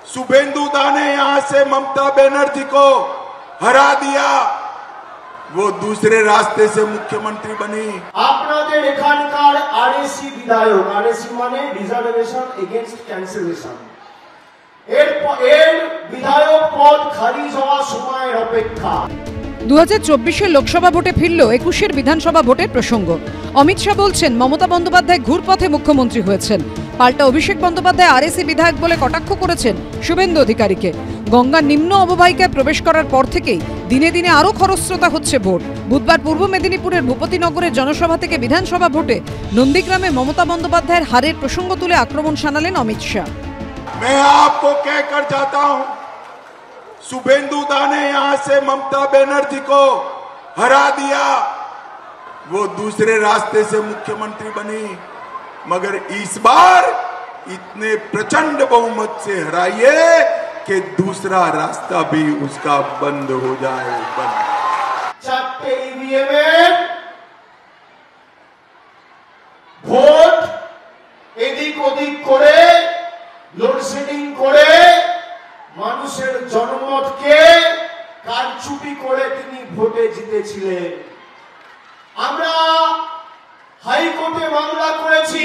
शुभेंदु दा ने यहां से ममता बनर्जी को हरा दिया, वो दूसरे रास्ते से मुख्यमंत्री बनी। আপনাদের এখানকার আরএসি বিধায়ক, আরএসি মানে রিজার্ভেশন এগেইনস্ট ক্যান্সেলেশন, এর বিধায়ক পদ খারিজ হওয়ার সময়ের অপেক্ষা। 2024 লোকসভা ভোটে ফিরল 21 বিধানসভা ভোটের প্রসঙ্গ। অমিত শাহ বলছেন মমতা বন্দ্যোপাধ্যায় ঘুরপথে মুখ্যমন্ত্রী হয়েছেন। পাল্টা অভিষেক বন্দ্যোপাধ্যায় আরএসি বিধায়ক বলে কটাক্ষ করেছেন শুভেন্দু অধিকারীকে। গঙ্গার নিম্ন অববাহিকায় প্রবেশ করার পর থেকেই দিনে দিনে আরও খরস্রোতা হচ্ছে ভোট। বুধবার পূর্ব মেদিনীপুরের ভূপতিনগরের জনসভা থেকে বিধানসভা ভোটে নন্দীগ্রামে মমতা বন্দ্যোপাধ্যায়ের হারের প্রসঙ্গ তুলে আক্রমণ শানালেন অমিত শাহ। मैं आपको कहकर जाता हूं, शुभेंदु दा ने यहां से ममता बनर्जी को हरा दिया, वो दूसरे रास्ते से मुख्यमंत्री बनी, मगर इस बार इतने प्रचंड बहुमत से हराइए कि दूसरा रास्ता भी उसका बंद हो जाए। बंद चारटे ईवीएम ভোট এদিক ওদিক করে লোডশেডিং করে মানুষের জনমতকে কারচুপি করে তিনি ভোটে জিতেছিলেন। আমরা হাইকোর্টে মামলা করেছি,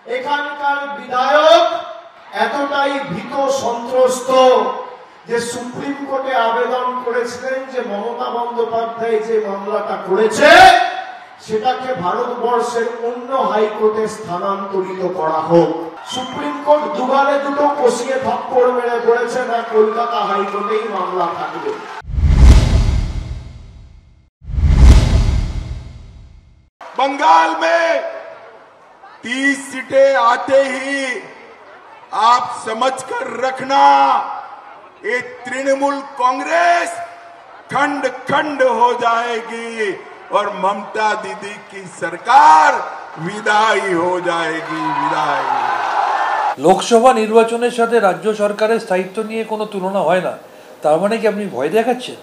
এখানকার বিধায়ক এতটাই ভীত সন্ত্রস্ত যে সুপ্রিম কোর্টে আবেদন করেছিলেন যে মমতা বন্দ্যোপাধ্যায় যে মামলাটা করেছে সেটাকে ভারতবর্ষের অন্য হাইকোর্টে স্থানান্তরিত করা হোক। সুপ্রিম কোর্ট দুবারে দুটো কষিয়ে থাপ্পড় মেরে বলেছে না কলকাতা হাইকোর্টেই মামলা থাকবে। बंगाल में 30 सीटें आते ही आप समझकर रखना, ये तृणमूल कांग्रेस खंड खंड हो जाएगी और ममता दीदी की सरकार विदाई हो जाएगी। विदाई। লোকসভা নির্বাচনের সাথে রাজ্য সরকারের স্থায়িত্ব নিয়ে কোনো তুলনা হয় না, তার মানে কি আপনি ভয় দেখাচ্ছেন?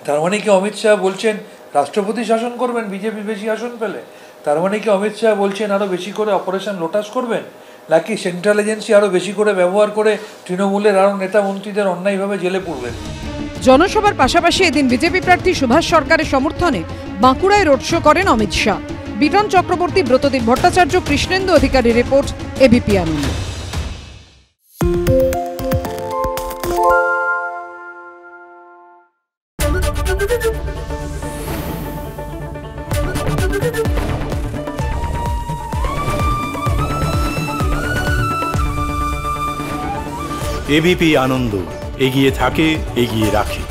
তার মানে কি অমিত শাহ বলছেন রাষ্ট্রপতি শাসন করবেন বিজেপি বেশি আসন পেলে? তার মানে কি অমিত শাহ বলছেন আরও বেশি করে অপারেশন লোটাস করবেন, নাকি সেন্ট্রাল এজেন্সি আরও বেশি করে ব্যবহার করে তৃণমূলের আরও নেতা মন্ত্রীদের অন্যায়ভাবে জেলে পুরবেন? জনসভার পাশাপাশি এদিন বিজেপি প্রার্থী সুভাষ সরকারের সমর্থনে বাঁকুড়ায় রোড শো করেন অমিত শাহ। বিটন চক্রবর্তী, ব্রতদীপ ভট্টাচার্য, কৃষ্ণেন্দু অধিকারী রিপোর্ট, এবিপি আনন্দ। এবিপি আনন্দ, এগিয়ে থাকে, এগিয়ে রাখে।